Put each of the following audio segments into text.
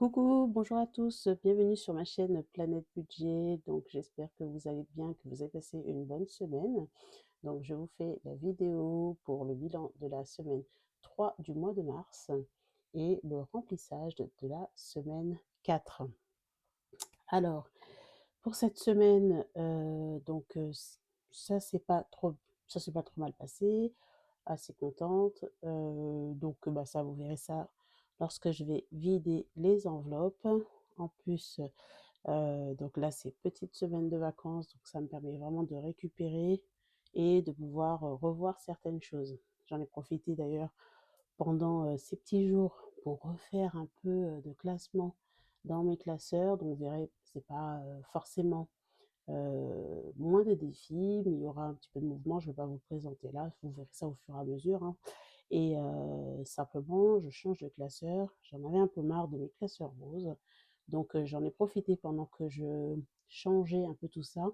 Coucou, bonjour à tous, bienvenue sur ma chaîne Planète Budget. Donc j'espère que vous allez bien, que vous avez passé une bonne semaine. Donc je vous fais la vidéo pour le bilan de la semaine 3 du mois de mars et le remplissage de la semaine 4. Alors, pour cette semaine, ça c'est pas trop ça s'est pas trop mal passé, assez contente. Ça vous verrez ça lorsque je vais vider les enveloppes. En plus, donc là, c'est petite semaine de vacances, donc ça me permet vraiment de récupérer et de pouvoir, revoir certaines choses. J'en ai profité d'ailleurs pendant, ces petits jours pour refaire un peu, de classement dans mes classeurs. Donc vous verrez, c'est pas, forcément, moins de défis, mais il y aura un petit peu de mouvement. Je ne vais pas vous présenter là, vous verrez ça au fur et à mesure, hein. Et simplement, je change de classeur. J'en avais un peu marre de mes classeurs roses. Donc j'en ai profité pendant que je changeais un peu tout ça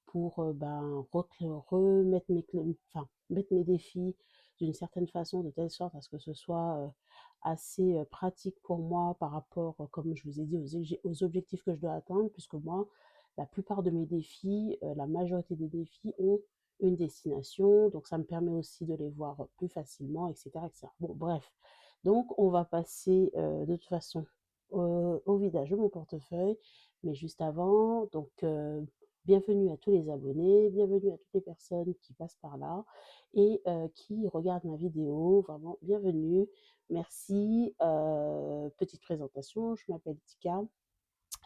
pour, remettre mettre mes défis d'une certaine façon, de telle sorte à ce que ce soit, assez, pratique pour moi par rapport, comme je vous ai dit, aux objectifs que je dois atteindre. Puisque moi, la plupart de mes défis, la majorité des défis ont une destination, donc ça me permet aussi de les voir plus facilement, etc., etc. Bon, bref. Donc, on va passer de toute façon au vidage de mon portefeuille, mais juste avant, donc bienvenue à tous les abonnés, bienvenue à toutes les personnes qui passent par là et qui regardent ma vidéo, vraiment bienvenue, merci. Petite présentation, je m'appelle Tika,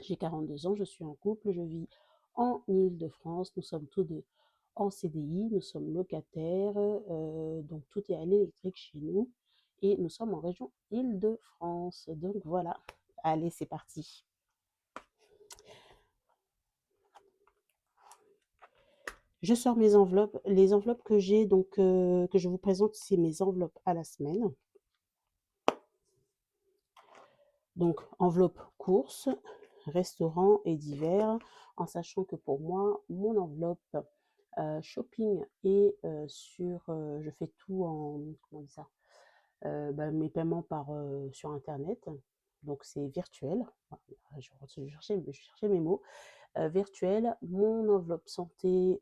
j'ai 42 ans, je suis en couple, je vis en Île-de-France. Nous sommes tous deux en CDI, nous sommes locataires, donc tout est à l'électrique chez nous et nous sommes en région Île-de-France. Donc voilà, allez, c'est parti. Je sors mes enveloppes. Les enveloppes que j'ai, donc que je vous présente, c'est mes enveloppes à la semaine. Donc enveloppe courses, restaurant et divers, en sachant que pour moi, mon enveloppe shopping est je fais tout en, comment on dit ça, mes paiements sur internet, donc c'est virtuel. Voilà, je cherchais mes mots. Virtuel. Mon enveloppe santé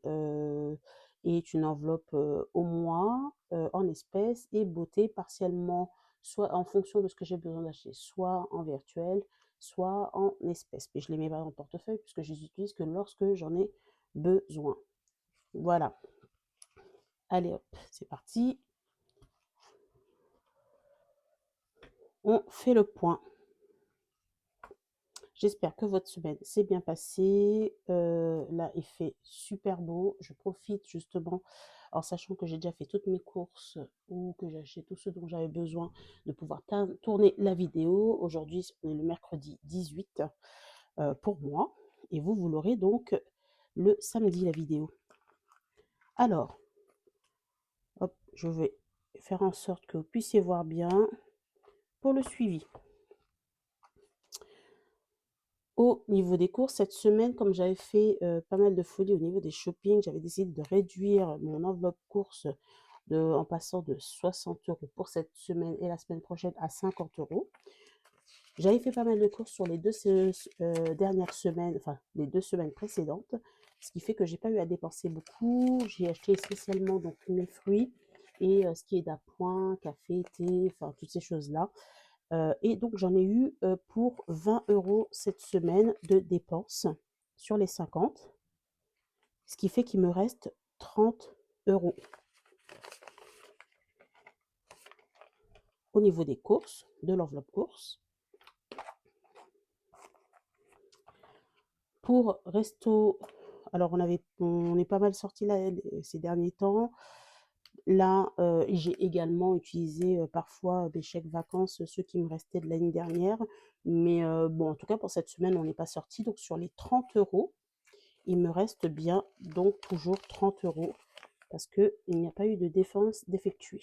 est une enveloppe au mois en espèces, et beauté partiellement, soit en fonction de ce que j'ai besoin d'acheter, soit en virtuel, soit en espèces. Mais je ne les mets pas dans le portefeuille puisque je les utilise que lorsque j'en ai besoin. Voilà. Allez hop, c'est parti. On fait le point. J'espère que votre semaine s'est bien passée. Là, il fait super beau. Je profite justement, en sachant que j'ai déjà fait toutes mes courses ou que j'ai acheté tout ce dont j'avais besoin, de pouvoir tourner la vidéo. Aujourd'hui, on est le mercredi 18 pour moi. Et vous l'aurez donc le samedi, la vidéo. Alors, hop, je vais faire en sorte que vous puissiez voir bien pour le suivi. Au niveau des courses, cette semaine, comme j'avais fait pas mal de folies au niveau des shopping, j'avais décidé de réduire mon enveloppe course en passant de 60 € pour cette semaine et la semaine prochaine à 50 €. J'avais fait pas mal de courses sur les dernières semaines, enfin les 2 semaines précédentes, ce qui fait que j'ai pas eu à dépenser beaucoup. J'ai acheté spécialement donc mes fruits et ce qui est d'appoint, café, thé, enfin toutes ces choses-là. Et donc j'en ai eu pour 20 € cette semaine de dépenses sur les 50, ce qui fait qu'il me reste 30 € au niveau des courses, de l'enveloppe course. Pour resto, alors on est pas mal sorti là ces derniers temps. Là, j'ai également utilisé parfois des chèques vacances, ceux qui me restaient de l'année dernière. Mais bon, en tout cas pour cette semaine, on n'est pas sorti. Donc sur les 30 €, il me reste bien donc toujours 30 € parce qu'il n'y a pas eu de dépenses d'effectuer.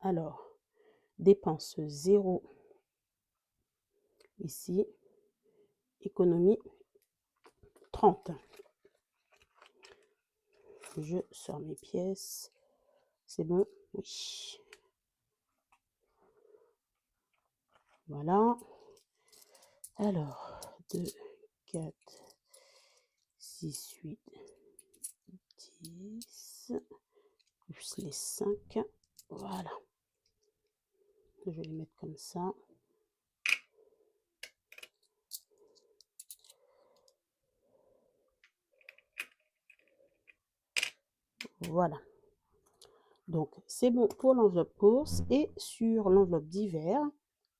Alors, dépense 0 ici, économie 30. Je sors mes pièces, c'est bon, oui. Voilà. Alors, 2, 4, 6, 8, 10, plus les 5. Voilà. Je vais les mettre comme ça. Voilà. Donc, c'est bon pour l'enveloppe course. Et sur l'enveloppe d'hiver,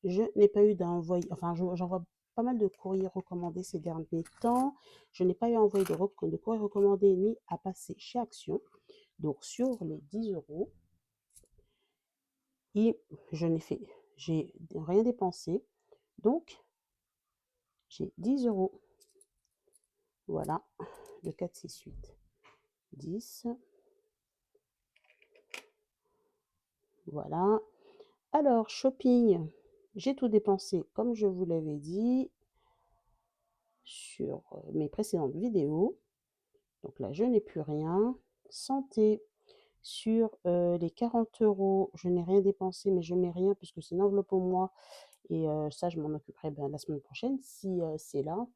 je n'ai pas eu d'envoi. Enfin, j'envoie pas mal de courriers recommandés ces derniers temps. Je n'ai pas eu envoyé de courrier recommandé ni à passer chez Action. Donc, sur les 10 euros, et j'ai rien dépensé. Donc, j'ai 10 euros. Voilà, le 4, 6, 8, 10. Voilà. Alors, shopping, j'ai tout dépensé comme je vous l'avais dit sur mes précédentes vidéos. Donc là, je n'ai plus rien. Santé, sur les 40 euros, je n'ai rien dépensé, mais je mets rien puisque c'est une enveloppe au mois. Et ça, je m'en occuperai la semaine prochaine. Si c'est là,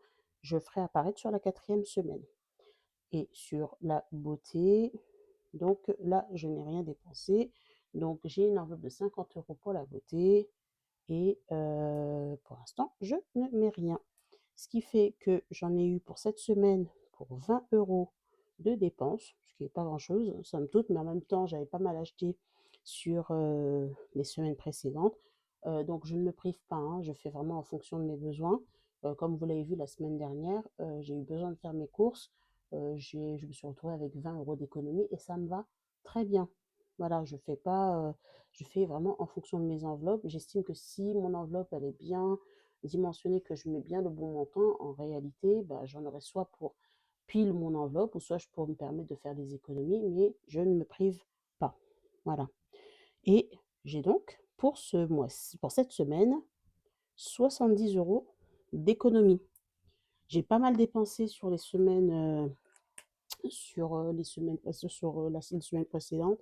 je ferai apparaître sur la 4e semaine. Et sur la beauté, donc là, je n'ai rien dépensé. Donc j'ai une enveloppe de 50 euros pour la beauté. Et pour l'instant, je ne mets rien. Ce qui fait que j'en ai eu pour cette semaine pour 20 euros de dépenses, ce qui n'est pas grand-chose, somme toute, mais en même temps, j'avais pas mal acheté sur les semaines précédentes. Donc, je ne me prive pas, hein, je fais vraiment en fonction de mes besoins. Comme vous l'avez vu la semaine dernière, j'ai eu besoin de faire mes courses. Je me suis retrouvée avec 20 euros d'économie et ça me va très bien. Voilà, je fais vraiment en fonction de mes enveloppes. J'estime que si mon enveloppe, elle est bien dimensionnée, que je mets bien le bon montant, en réalité, bah, j'en aurai soit pour pile mon enveloppe, ou soit je pourrais me permettre de faire des économies, mais je ne me prive pas. Voilà. Et j'ai donc, pour cette semaine, 70 euros d'économie. J'ai pas mal dépensé sur les semaines, les semaines précédentes.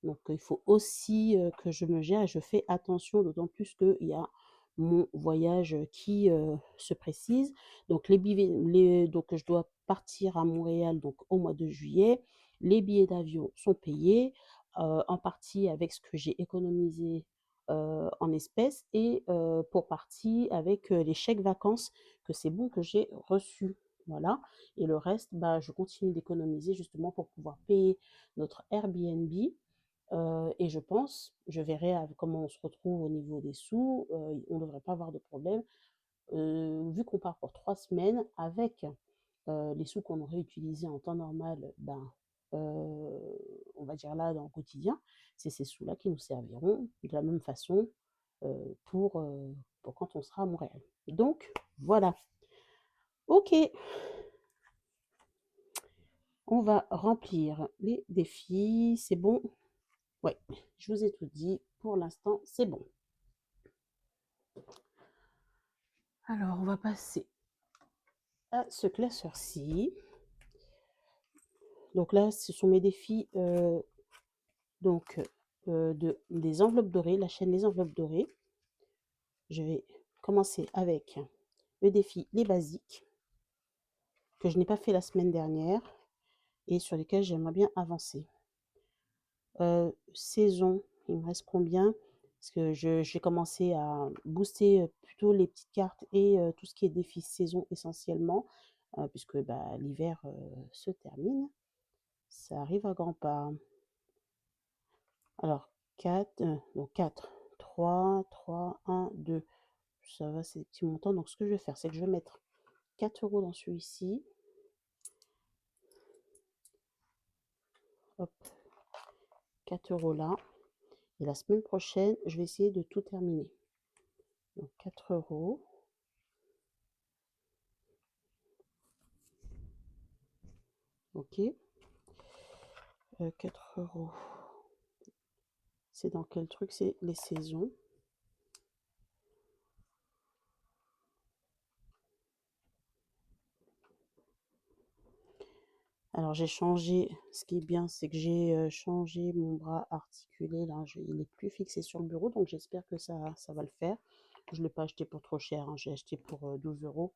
Donc, il faut aussi que je me gère et je fais attention, d'autant plus qu'il y a mon voyage qui se précise. Donc, donc, je dois partir à Montréal donc, au mois de juillet. Les billets d'avion sont payés, en partie avec ce que j'ai économisé en espèces et pour partie avec les chèques vacances que c'est bon que j'ai reçus. Voilà. Et le reste, bah, je continue d'économiser justement pour pouvoir payer notre Airbnb. Et je verrai comment on se retrouve au niveau des sous, on ne devrait pas avoir de problème. Vu qu'on part pour 3 semaines, avec les sous qu'on aurait utilisés en temps normal, ben, on va dire là dans le quotidien, c'est ces sous-là qui nous serviront de la même façon pour quand on sera à Montréal. Donc voilà. Ok, on va remplir les défis. C'est bon? Ouais, je vous ai tout dit. Pour l'instant, c'est bon. Alors, on va passer à ce classeur-ci. Donc là, ce sont mes défis des enveloppes dorées, la chaîne des enveloppes dorées. Je vais commencer avec le défi les basiques, que je n'ai pas fait la semaine dernière et sur lesquels j'aimerais bien avancer. Saison, il me reste combien? Parce que j'ai commencé à booster plutôt les petites cartes et tout ce qui est défi saison essentiellement, puisque bah, l'hiver se termine. Ça arrive à grands pas. Alors, 4, donc 4, 3, 3, 1, 2. Ça va, c'est des petits montants. Donc, ce que je vais faire, c'est que je vais mettre 4 euros dans celui-ci. Hop, 4 euros là. Et la semaine prochaine, je vais essayer de tout terminer. Donc, 4 euros. Ok. 4 euros. C'est dans quel truc? C'est les saisons. Alors j'ai changé, ce qui est bien, c'est que j'ai changé mon bras articulé. Là, il est plus fixé sur le bureau, donc j'espère que ça va le faire. Je ne l'ai pas acheté pour trop cher, hein, j'ai acheté pour 12 €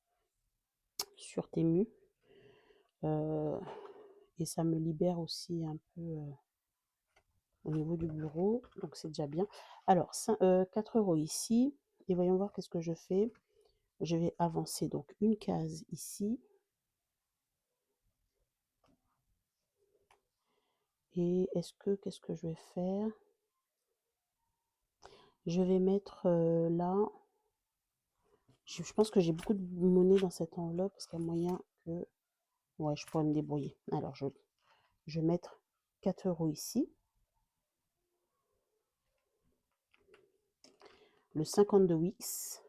sur Temu. Et ça me libère aussi un peu au niveau du bureau, donc c'est déjà bien. Alors, 4 € ici, et voyons voir qu'est-ce que je fais. Je vais avancer donc une case ici. Et qu'est-ce que je vais faire? Je vais mettre là. Je pense que j'ai beaucoup de monnaie dans cette enveloppe parce qu'il y a moyen que. Ouais, je pourrais me débrouiller. Alors, je vais mettre 4 € ici. Le 52 Wix.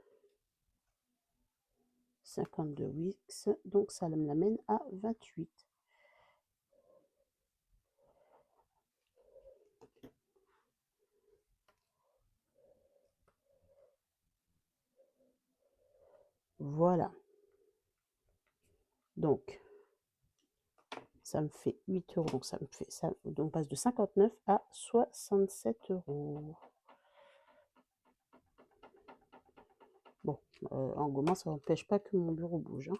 52 Wix. Donc, ça me l'amène à 28. Voilà. Donc, ça me fait 8 €. Donc, ça me fait ça. Donc, on passe de 59 à 67 €. Bon, en gommant, ça n'empêche pas que mon bureau bouge, hein.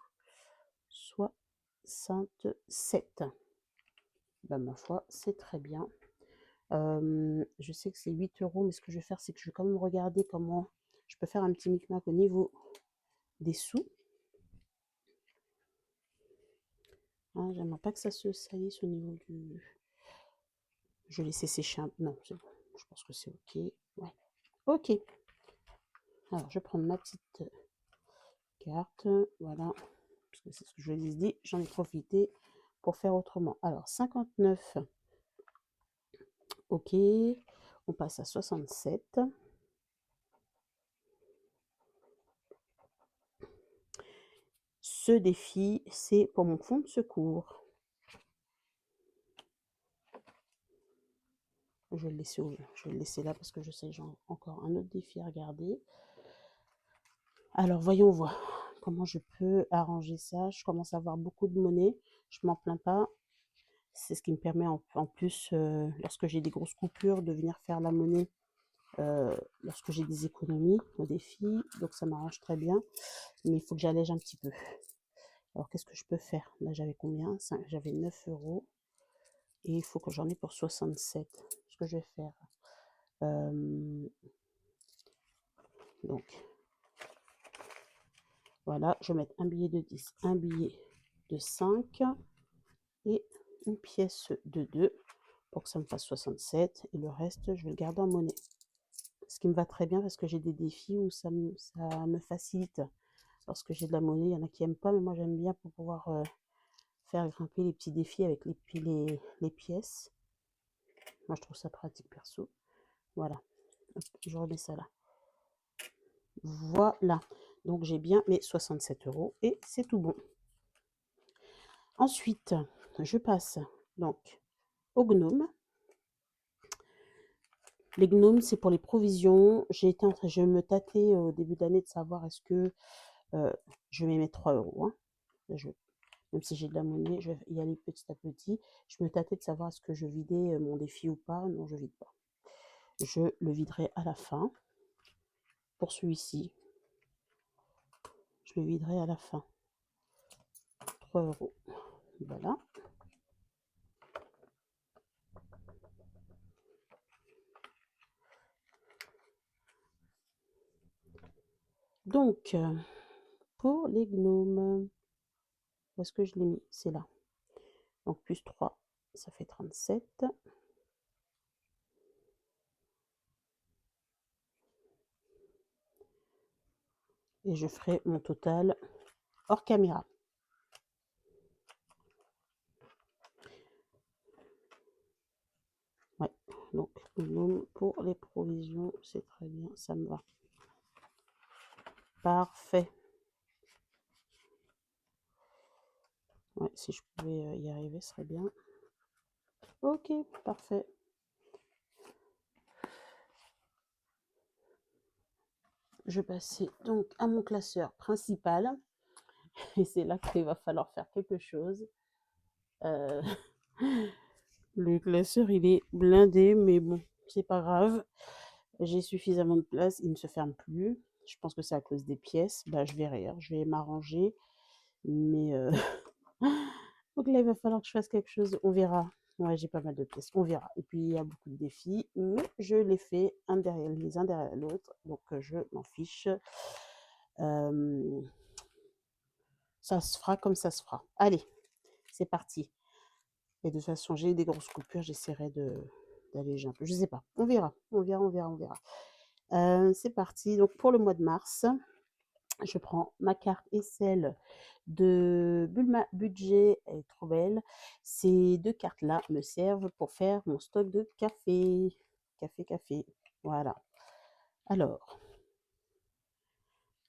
67. Ben, ma foi, c'est très bien. Je sais que c'est 8 €, mais ce que je vais faire, c'est que je vais quand même regarder comment je peux faire un petit micmac au niveau des sous. Hein, j'aimerais pas que ça se salisse au niveau du. Je vais laisser sécher un peu. Non, c'est bon. Je pense que c'est OK. Ouais. OK. Alors, je vais prendre ma petite carte. Voilà. Parce que c'est ce que je vous ai dit. J'en ai profité pour faire autrement. Alors, 59. OK. On passe à 67. Ce défi, c'est pour mon fonds de secours. Je vais le laisser là parce que je sais que j'ai encore un autre défi à regarder. Alors, voyons voir comment je peux arranger ça. Je commence à avoir beaucoup de monnaie. Je m'en plains pas. C'est ce qui me permet en plus, lorsque j'ai des grosses coupures, de venir faire la monnaie lorsque j'ai des économies au défi. Donc, ça m'arrange très bien. Mais il faut que j'allège un petit peu. Alors, qu'est-ce que je peux faire? Là, j'avais combien? J'avais 9 €. Et il faut que j'en ai pour 67. Ce que je vais faire. Donc, voilà, je vais mettre un billet de 10, un billet de 5 et une pièce de 2 pour que ça me fasse 67. Et le reste, je vais le garder en monnaie. Ce qui me va très bien parce que j'ai des défis où ça me facilite. Lorsque j'ai de la monnaie, il y en a qui n'aiment pas, mais moi j'aime bien pour pouvoir faire grimper les petits défis avec les pièces. Moi je trouve ça pratique perso. Voilà, je remets ça là. Voilà, donc j'ai bien mes 67 € et c'est tout bon. Ensuite, je passe donc aux gnomes. Les gnomes, c'est pour les provisions. Je me tâtais au début d'année de savoir est-ce que je vais mettre 3 €. Hein. Même si j'ai de la monnaie, je vais y aller petit à petit. Je me tâtais de savoir est-ce que je vidais mon défi ou pas. Non, je ne vide pas. Je le viderai à la fin. Pour celui-ci, je le viderai à la fin. 3 €. Voilà. Donc, pour les gnomes, où est-ce que je l'ai mis? C'est là. Donc, plus 3, ça fait 37. Et je ferai mon total hors caméra. Ouais, donc pour les provisions, c'est très bien, ça me va. Parfait. Ouais, si je pouvais y arriver, ce serait bien. Ok, parfait. Je vais passer donc à mon classeur principal. Et c'est là qu'il va falloir faire quelque chose. Le classeur, il est blindé, mais bon, c'est pas grave. J'ai suffisamment de place, il ne se ferme plus. Je pense que c'est à cause des pièces. Bah, je verrai, hein, je vais m'arranger. Mais donc là, il va falloir que je fasse quelque chose. On verra. Ouais, j'ai pas mal de pièces. On verra. Et puis, il y a beaucoup de défis. Mais je les fais les uns derrière l'autre. Donc, je m'en fiche. Ça se fera comme ça se fera. Allez, c'est parti. Et de toute façon, j'ai des grosses coupures. J'essaierai d'alléger un peu. Je sais pas. On verra. On verra, on verra, on verra. C'est parti. Donc, pour le mois de mars, je prends ma carte et celle de Bulma Budget, elle est trop belle. Ces deux cartes-là me servent pour faire mon stock de café. Café, café. Voilà. Alors,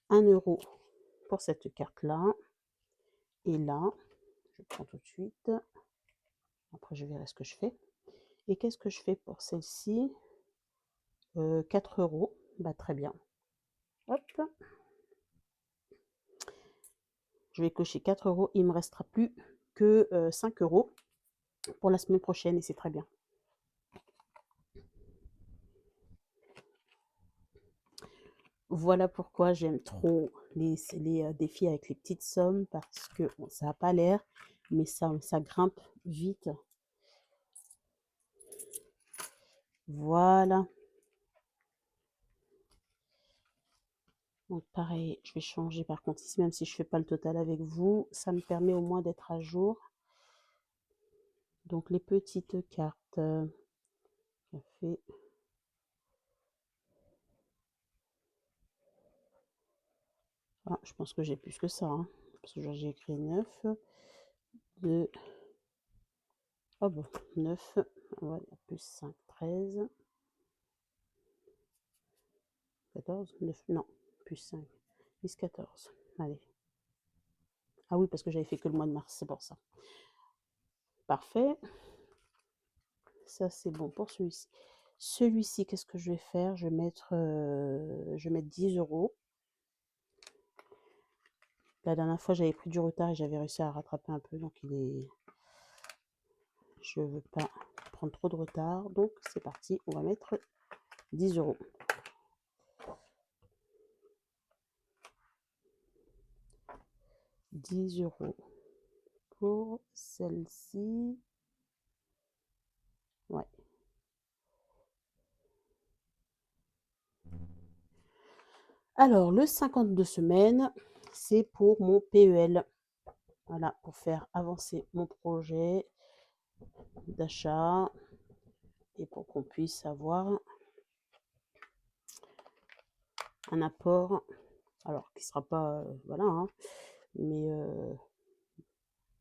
1 € pour cette carte-là. Et là, je prends tout de suite. Après, je verrai ce que je fais. Et qu'est-ce que je fais pour celle-ci 4 €. Bah, très bien. Hop. Je vais cocher 4 €. Il ne me restera plus que 5 € pour la semaine prochaine et c'est très bien. Voilà pourquoi j'aime trop les défis avec les petites sommes parce que bon, ça n'a pas l'air, mais ça grimpe vite. Voilà. Donc pareil, je vais changer par contre ici, même si je ne fais pas le total avec vous, ça me permet au moins d'être à jour. Donc les petites cartes, café. Ah, je pense que j'ai plus que ça, hein, parce que j'ai écrit 9, 2, oh bon, 9, ouais, plus 5, 13, 14, 9, non, plus 5, 10, 14, allez. Ah oui, parce que j'avais fait que le mois de mars, c'est pour ça. Parfait. Ça, c'est bon pour celui-ci. Celui-ci, qu'est-ce que je vais faire? Je vais mettre 10 €. La dernière fois, j'avais pris du retard et j'avais réussi à rattraper un peu, donc je veux pas prendre trop de retard. Donc, c'est parti, on va mettre 10 €. 10 € pour celle-ci. Ouais. Alors, le 52 semaines, c'est pour mon PEL. Voilà, pour faire avancer mon projet d'achat et pour qu'on puisse avoir un apport, alors qui sera pas, voilà, hein, mais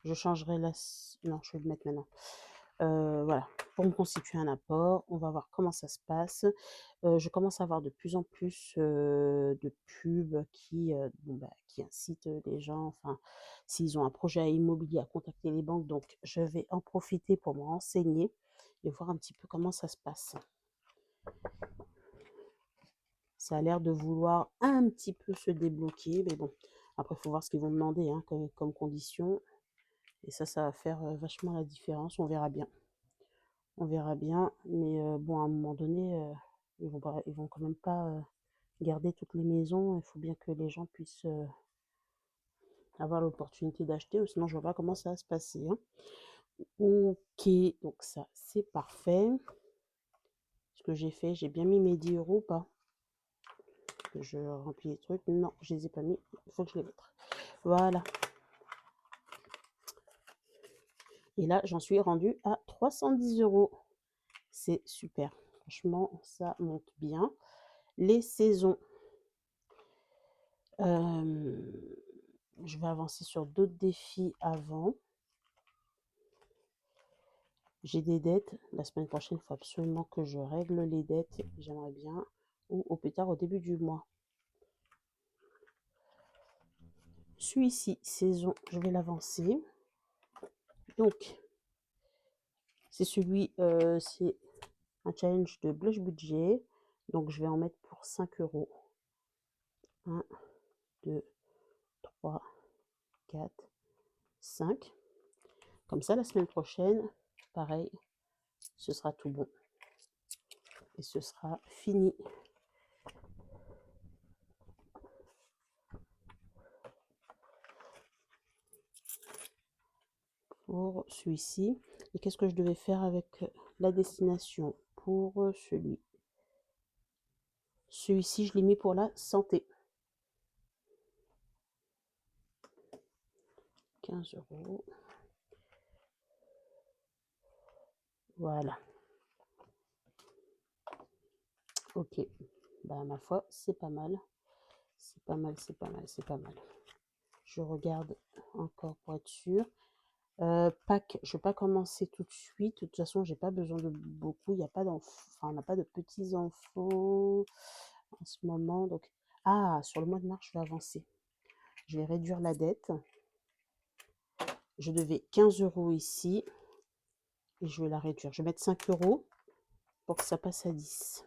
je changerai la, non, je vais le mettre maintenant. Voilà, pour me constituer un apport, on va voir comment ça se passe. Je commence à avoir de plus en plus de pubs bon, bah, qui incitent les gens, enfin, s'ils ont un projet immobilier, à contacter les banques. Donc, je vais en profiter pour me renseigner et voir un petit peu comment ça se passe. Ça a l'air de vouloir un petit peu se débloquer, mais bon, après, il faut voir ce qu'ils vont demander, hein, comme condition. Et ça va faire vachement la différence. On verra bien. On verra bien. Mais bon, à un moment donné, ils vont quand même pas garder toutes les maisons. Il faut bien que les gens puissent avoir l'opportunité d'acheter, ou sinon je vois pas comment ça va se passer, hein. Ok, donc ça, c'est parfait. Ce que j'ai fait, j'ai bien mis mes 10 € ou pas? Que je remplis les trucs. Non, je les ai pas mis. Il faut que je les mette. Voilà. Et là, j'en suis rendue à 310 €. C'est super. Franchement, ça monte bien. Les saisons. Je vais avancer sur d'autres défis avant. J'ai des dettes. La semaine prochaine, il faut absolument que je règle les dettes. J'aimerais bien. Ou au plus tard, au début du mois. Celui-ci, saison, je vais l'avancer. Donc, c'est c'est un challenge de Blush Budget. Donc, je vais en mettre pour 5 €. 1, 2, 3, 4, 5. Comme ça, la semaine prochaine, pareil, ce sera tout bon. Et ce sera fini. pour celui-ci. Et qu'est-ce que je devais faire avec la destination pour celui-ci, je l'ai mis pour la santé. 15 €. Voilà. Ok. Bah, ma foi, c'est pas mal. C'est pas mal, c'est pas mal, c'est pas mal. Je regarde encore pour être sûr. Pâques, je vais pas commencer tout de suite. De toute façon, j'ai pas besoin de beaucoup. Il n'y a pas d'enfants, enfin, on n'a pas de petits-enfants en ce moment. Donc, sur le mois de mars, je vais avancer. Je vais réduire la dette. Je devais 15 € ici et je vais la réduire. Je vais mettre 5 € pour que ça passe à 10.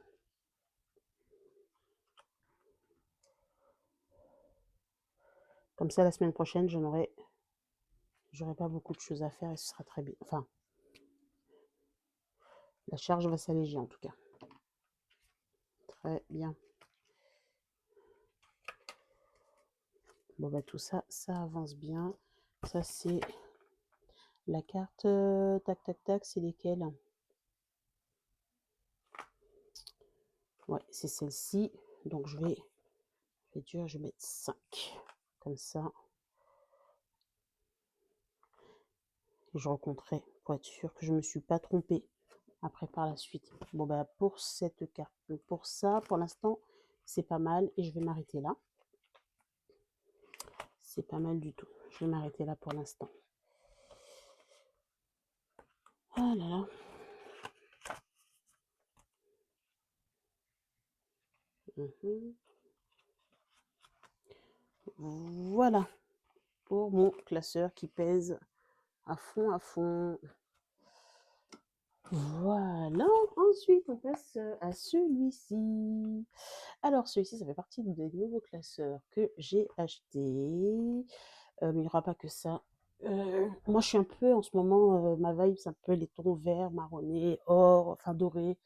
Comme ça, la semaine prochaine, j'aurai pas beaucoup de choses à faire et ce sera très bien. Enfin, la charge va s'alléger en tout cas. Très bien. Bon, bah tout ça, ça avance bien. Ça, c'est la carte. Tac, tac, tac, c'est lesquelles? Ouais, c'est celle-ci. Donc, je vais réduire, je vais mettre 5. Comme ça. Et je recompterai pour être sûr que je ne me suis pas trompée après par la suite. Bon, bah pour cette carte, pour ça, pour l'instant, c'est pas mal. Et je vais m'arrêter là. C'est pas mal du tout. Je vais m'arrêter là pour l'instant. Ah là là. Voilà pour mon classeur qui pèse à fond, à fond. Voilà, ensuite on passe à celui-ci. Alors celui-ci, ça fait partie des nouveaux classeurs que j'ai achetés. Mais il n'y aura pas que ça. Moi, je suis un peu, en ce moment, ma vibe, c'est un peu les tons verts, marronné, or, enfin doré,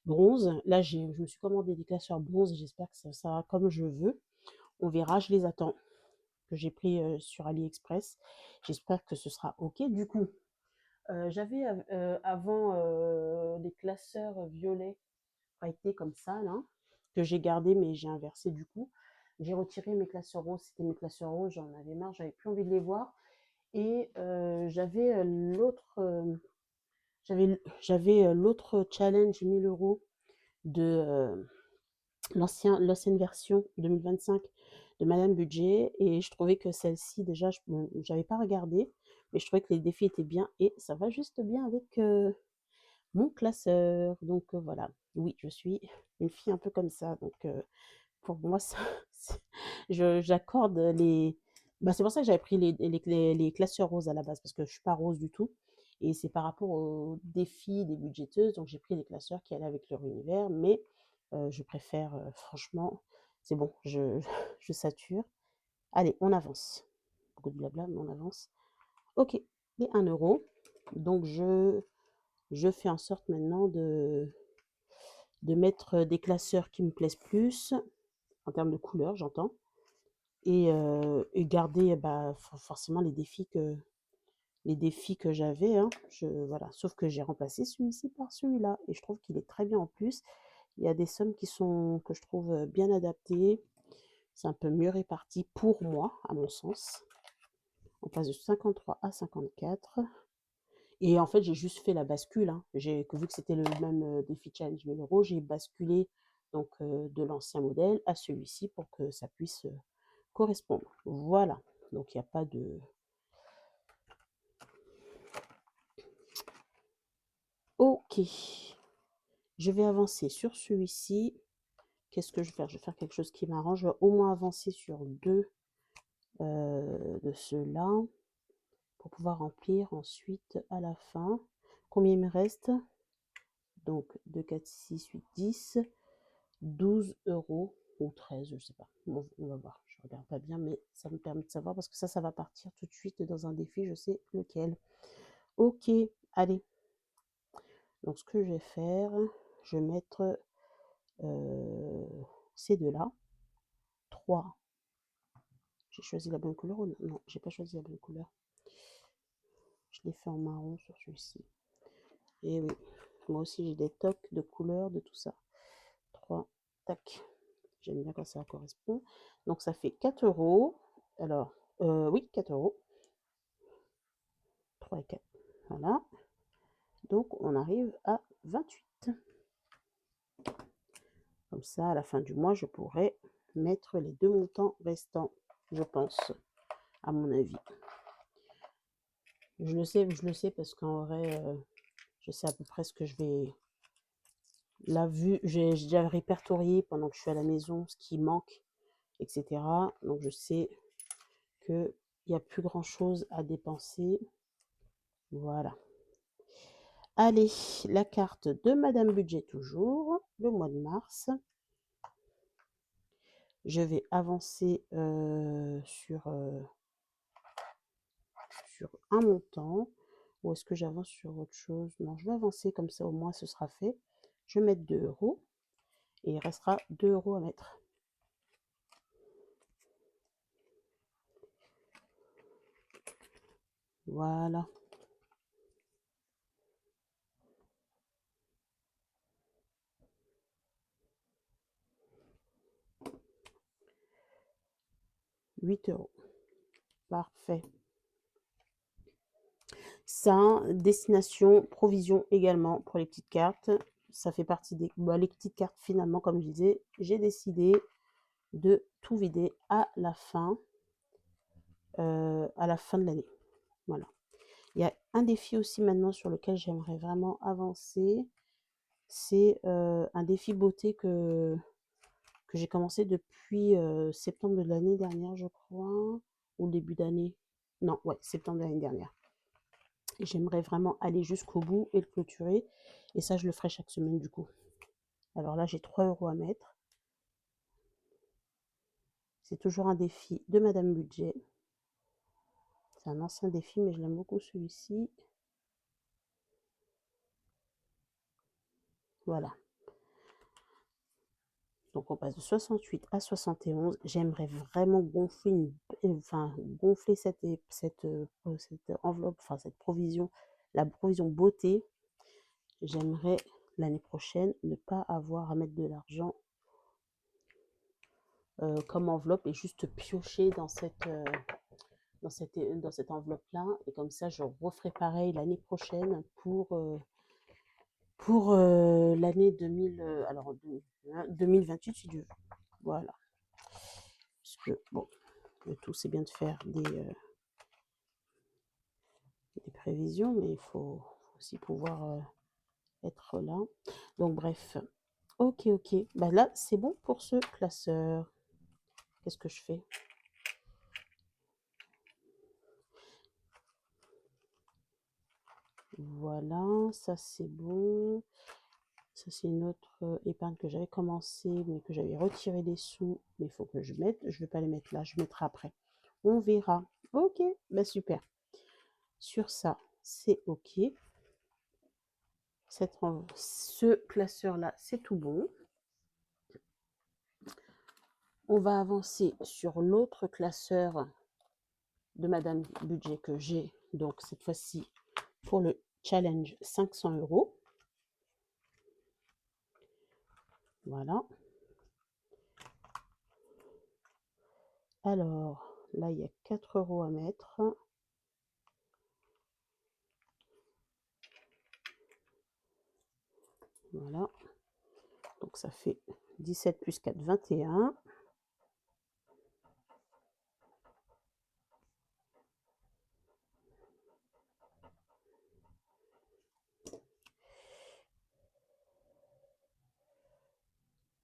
bronze. Là, je me suis commandé des classeurs bronze. J'espère que ça va comme je veux. On verra, je les attends. Que j'ai pris sur AliExpress. J'espère que ce sera OK. Du coup, j'avais avant des classeurs violets pailletés comme ça, là, que j'ai gardé, mais j'ai inversé du coup. J'ai retiré mes classeurs roses. C'était mes classeurs roses, j'en avais marre, j'avais plus envie de les voir. Et j'avais l'autre challenge 1000 € de l'ancienne version 2025 de Madame Budget. Et je trouvais que celle-ci, déjà, je n'avais pas regardé, mais je trouvais que les défis étaient bien et ça va juste bien avec mon classeur. Donc voilà, oui, je suis une fille un peu comme ça. Donc pour moi, ça, j'accorde les. Bah, c'est pour ça que j'avais pris les classeurs roses à la base, parce que je ne suis pas rose du tout. Et c'est par rapport aux défis des budgéteuses. Donc j'ai pris les classeurs qui allaient avec leur univers. Mais je préfère, franchement, c'est bon, je sature. Allez, on avance. Beaucoup de blabla, mais on avance. Ok, les 1 €. Donc je fais en sorte maintenant de mettre des classeurs qui me plaisent plus, en termes de couleur, j'entends, et garder bah, forcément les défis que j'avais. Hein. Voilà. Sauf que j'ai remplacé celui-ci par celui-là, et je trouve qu'il est très bien en plus. Il y a des sommes que je trouve bien adaptées. C'est un peu mieux réparti pour moi, à mon sens. On passe de 53 à 54. Et en fait, j'ai juste fait la bascule. Hein. Vu que c'était le même défi challenge 1000 €, j'ai basculé donc de l'ancien modèle à celui-ci pour que ça puisse correspondre. Voilà. Donc il n'y a pas de. Ok. Je vais avancer sur celui-ci. Qu'est-ce que je vais faire? Je vais faire quelque chose qui m'arrange. Je vais au moins avancer sur deux de ceux-là pour pouvoir remplir ensuite à la fin. Combien il me reste? Donc 2, 4, 6, 8, 10, 12 € ou 13, je ne sais pas. Bon, on va voir. Je ne regarde pas bien, mais ça me permet de savoir parce que ça va partir tout de suite dans un défi. Je sais lequel. Ok, allez. Donc ce que je vais faire, je vais mettre ces deux-là. 3. J'ai choisi la bonne couleur ou non? Non, j'ai pas choisi la bonne couleur. Je l'ai fait en marron sur celui-ci. Et oui, moi aussi j'ai des tocs de couleurs, de tout ça. 3, tac. J'aime bien quand ça correspond. Donc ça fait 4 euros. Alors, oui, 4 euros. 3 et 4. Voilà. Donc on arrive à 28. Comme ça, à la fin du mois, je pourrai mettre les 2 montants restants, je pense, à mon avis. Je le sais parce qu'en vrai, je sais à peu près ce que je vais. La vue, j'ai déjà répertorié pendant que je suis à la maison ce qui manque, etc. Donc je sais qu'il n'y a plus grand chose à dépenser. Voilà. Allez, la carte de Madame Budget toujours, le mois de mars. Je vais avancer sur un montant. Ou est-ce que j'avance sur autre chose? Non, je vais avancer comme ça, au moins ce sera fait. Je vais mettre 2 euros et il restera 2 euros à mettre. Voilà. €8. Parfait. Ça, destination, provision également pour les petites cartes. Ça fait partie des les petites cartes finalement, comme je disais, j'ai décidé de tout vider à la fin de l'année. Voilà. Il y a un défi aussi maintenant sur lequel j'aimerais vraiment avancer. C'est un défi beauté que j'ai commencé depuis septembre de l'année dernière, je crois, ou début d'année. Non, ouais, septembre de l'année dernière. J'aimerais vraiment aller jusqu'au bout et le clôturer. Et ça, je le ferai chaque semaine du coup. Alors là, j'ai 3 euros à mettre. C'est toujours un défi de Madame Budget. C'est un ancien défi, mais je l'aime beaucoup celui-ci. Voilà. Donc on passe de 68 à 71. J'aimerais vraiment gonfler, gonfler cette enveloppe, enfin cette provision, la provision beauté. J'aimerais l'année prochaine ne pas avoir à mettre de l'argent comme enveloppe et juste piocher dans cette enveloppe-là. Et comme ça, je referai pareil l'année prochaine pour l'année 2028, si Dieu veut. Voilà. Parce que, bon, le tout, c'est bien de faire des prévisions, mais il faut aussi pouvoir être là. Donc, bref. Ok, ok. Bah là, c'est bon pour ce classeur. Qu'est-ce que je fais? Voilà, ça c'est bon. Ça c'est une autre épargne que j'avais commencé, mais que j'avais retiré des sous. Mais il faut que je mette. Je ne vais pas les mettre là, je mettrai après. On verra. Ok, bah super. Sur ça, c'est ok. Ce classeur-là, c'est tout bon. On va avancer sur l'autre classeur de Madame Budget que j'ai. Donc cette fois-ci pour le challenge 500 euros. Voilà. Alors, là, il y a 4 euros à mettre. Voilà. Donc, ça fait 17 plus 4, 21.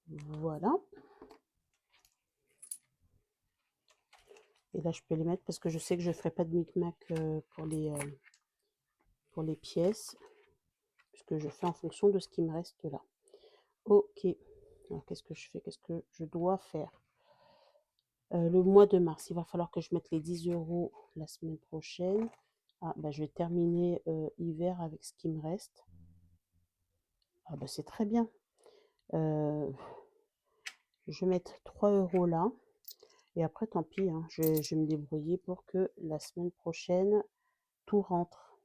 Voilà. Et là, je peux les mettre parce que je sais que je ne ferai pas de micmac pour les pièces, puisque je fais en fonction de ce qui me reste là. Ok. Alors, qu'est-ce que je fais? Qu'est-ce que je dois faire? Le mois de mars, il va falloir que je mette les 10 euros la semaine prochaine. Ah, bah, je vais terminer hiver avec ce qui me reste. Ah, bah, c'est très bien. Je vais mettre 3 euros là. Et après, tant pis, hein, je vais me débrouiller pour que la semaine prochaine, tout rentre.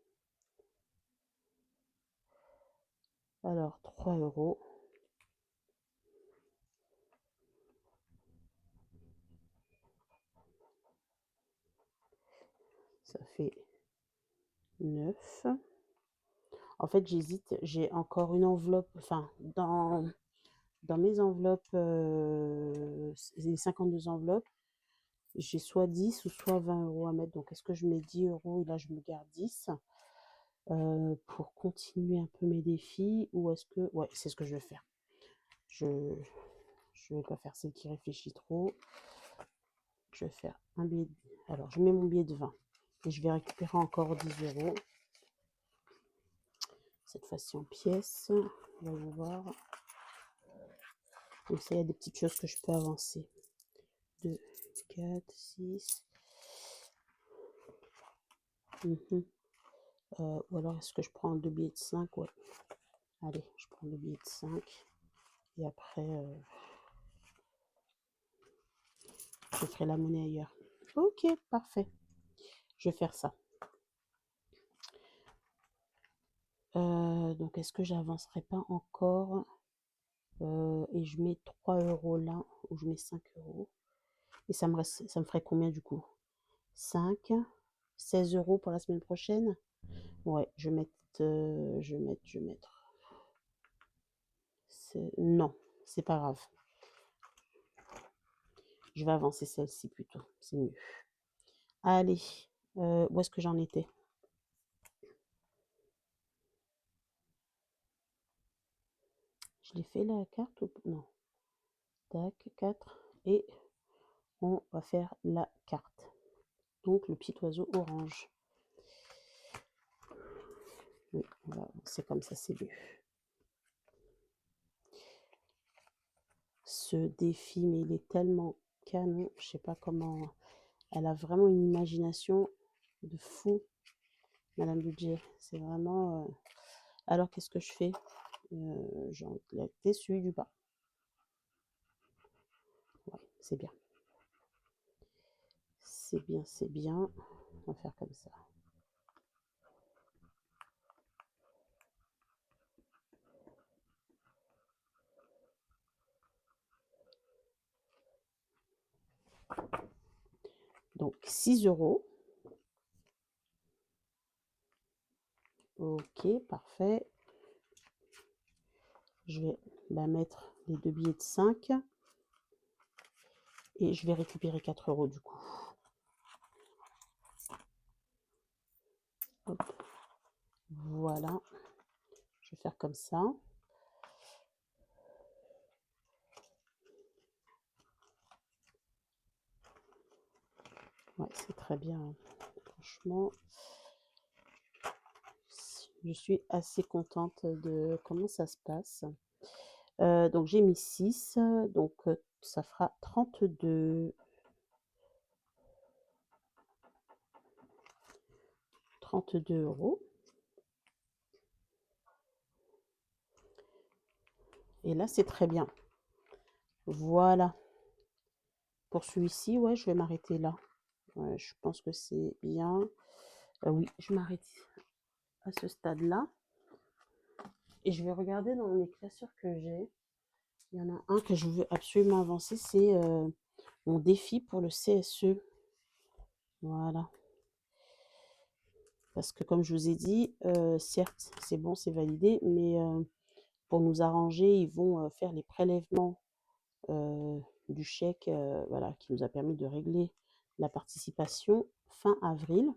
Alors, 3 €. Ça fait 9. En fait, j'hésite, j'ai encore une enveloppe, enfin, dans mes enveloppes, les 52 enveloppes, j'ai soit 10 ou soit 20 € à mettre. Donc, est-ce que je mets 10 € et là, je me garde 10 pour continuer un peu mes défis ou est-ce que... Ouais, c'est ce que je vais faire. Je je vais pas faire celle qui réfléchit trop. Je vais faire un billet. Alors, je mets mon billet de 20 et je vais récupérer encore 10 €. Cette fois-ci en pièces. Voyons voir. Donc, ça, il y a des petites choses que je peux avancer. 2, 4, 6. Ou alors, est-ce que je prends 2 billets de 5? Ouais. Allez, je prends 2 billets de 5. Et après, je ferai la monnaie ailleurs. Ok, parfait. Je vais faire ça. Donc, est-ce que j'avancerai pas encore et je mets 3 € là, ou je mets 5 €. Et ça me ferait combien du coup? 5, 16 € pour la semaine prochaine? Ouais, je vais mettre. Non, c'est pas grave. Je vais avancer celle-ci plutôt, c'est mieux. Allez, où est-ce que j'en étais? Je l'ai fait la carte ou non? Tac, 4. Et on va faire la carte. Donc le petit oiseau orange. Oui, voilà, c'est comme ça, c'est mieux. Ce défi, mais il est tellement canon, je sais pas comment. Elle a vraiment une imagination de fou, Madame Budget. C'est vraiment. Alors qu'est-ce que je fais? J'enlève celui du bas. Ouais, c'est bien. C'est bien, c'est bien. On va faire comme ça. Donc 6 €. Ok, parfait. Je vais mettre les 2 billets de 5 et je vais récupérer 4 € du coup. Hop. Voilà. Je vais faire comme ça. Ouais, c'est très bien. Franchement, je suis assez contente de comment ça se passe. Donc j'ai mis 6, donc ça fera 32. 32 €. Et là, c'est très bien. Voilà. Pour celui-ci, ouais, je vais m'arrêter là. Ouais, je pense que c'est bien. Oui, je m'arrête à ce stade-là. Et je vais regarder dans les classeurs que j'ai. Il y en a un que je veux absolument avancer, c'est mon défi pour le CSE. Voilà. Parce que comme je vous ai dit, certes, c'est bon, c'est validé, mais pour nous arranger, ils vont faire les prélèvements du chèque voilà, qui nous a permis de régler la participation fin avril.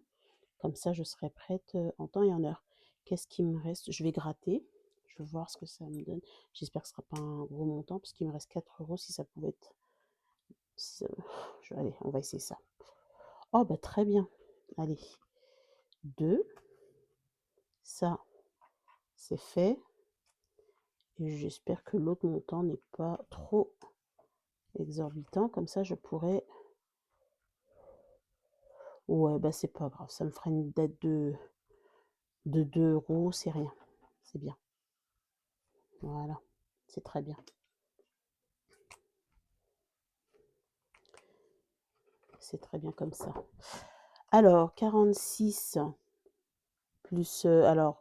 Comme ça, je serai prête en temps et en heure. Qu'est-ce qui me reste? Je vais gratter. Je vais voir ce que ça me donne. J'espère que ce ne sera pas un gros montant, parce qu'il me reste 4 € si ça pouvait être. Allez, on va essayer ça. Oh, bah très bien. Allez. 2. Ça, c'est fait. Et j'espère que l'autre montant n'est pas trop exorbitant. Comme ça, je pourrais. Ouais, bah c'est pas grave. Ça me fera une dette de 2 €, c'est rien. C'est bien. Voilà. C'est très bien. C'est très bien comme ça. Alors, 46 plus,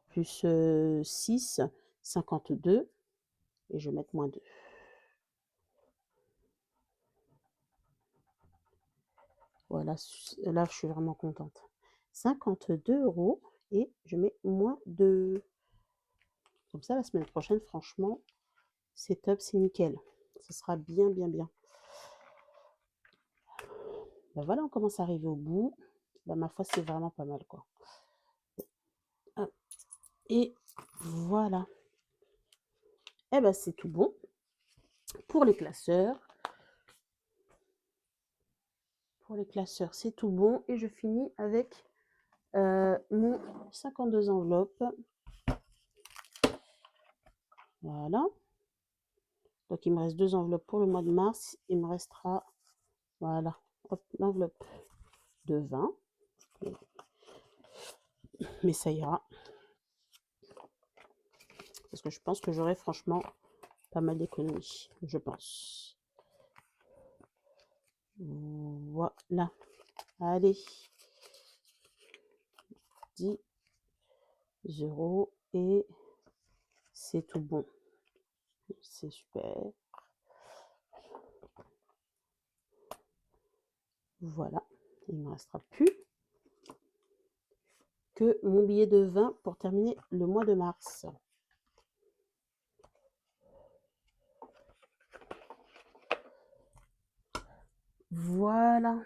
plus 6, 52 et je vais mettre -2. Voilà, là, je suis vraiment contente. 52 € et je mets -2. Comme ça, la semaine prochaine, franchement, c'est top, c'est nickel. Ce sera bien, bien, bien. Ben voilà, on commence à arriver au bout. Ben, ma foi, c'est vraiment pas mal, quoi. Et voilà. Eh ben, c'est tout bon pour les classeurs. Pour les classeurs, c'est tout bon. Et je finis avec mon 52 enveloppes. Voilà. Donc, il me reste 2 enveloppes pour le mois de mars. Il me restera, voilà, l'enveloppe de 20. Mais ça ira. Parce que je pense que j'aurai franchement pas mal d'économies. Je pense. Voilà. Allez. 10 € et c'est tout bon. C'est super. Voilà. Il ne me restera plus que mon billet de 20 pour terminer le mois de mars. Voilà.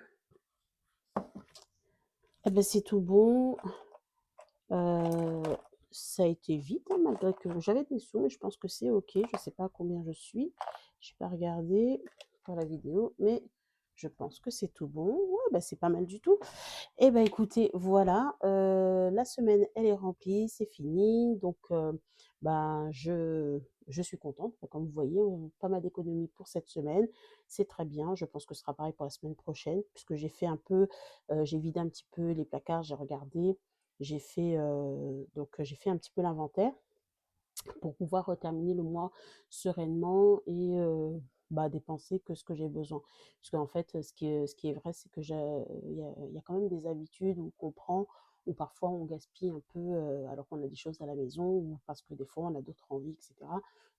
Eh ben, c'est tout bon. Ça a été vite, hein, malgré que j'avais des sous, mais je pense que c'est ok. Je ne sais pas combien je suis. Je n'ai pas regardé pour la vidéo, mais je pense que c'est tout bon. Ouais, bah, c'est pas mal du tout. Eh ben écoutez, voilà, la semaine, elle est remplie, c'est fini. Donc, ben, je suis contente. Comme vous voyez, pas mal d'économies pour cette semaine. C'est très bien. Je pense que ce sera pareil pour la semaine prochaine, puisque j'ai fait un peu, j'ai vidé un petit peu les placards, j'ai regardé, j'ai fait, donc j'ai fait un petit peu l'inventaire pour pouvoir terminer le mois sereinement et bah, dépenser que ce que j'ai besoin. Parce qu'en fait, ce qui est vrai, c'est que il y a quand même des habitudes qu'on prend, où parfois on gaspille un peu alors qu'on a des choses à la maison, ou parce que des fois on a d'autres envies, etc.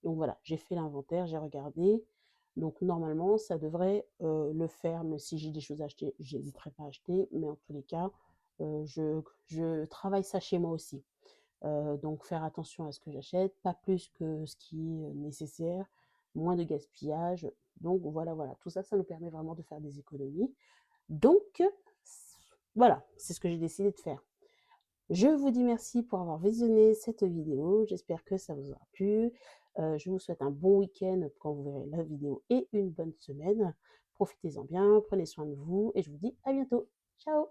Donc voilà, j'ai fait l'inventaire, j'ai regardé. Donc normalement, ça devrait le faire, mais si j'ai des choses à acheter, j'hésiterai pas à acheter. Mais en tous les cas, je travaille ça chez moi aussi. Donc faire attention à ce que j'achète, pas plus que ce qui est nécessaire, moins de gaspillage. Donc voilà, voilà, tout ça, ça nous permet vraiment de faire des économies. Donc voilà, c'est ce que j'ai décidé de faire. Je vous dis merci pour avoir visionné cette vidéo. J'espère que ça vous aura plu. Je vous souhaite un bon week-end quand vous verrez la vidéo et une bonne semaine. Profitez-en bien, prenez soin de vous et je vous dis à bientôt. Ciao!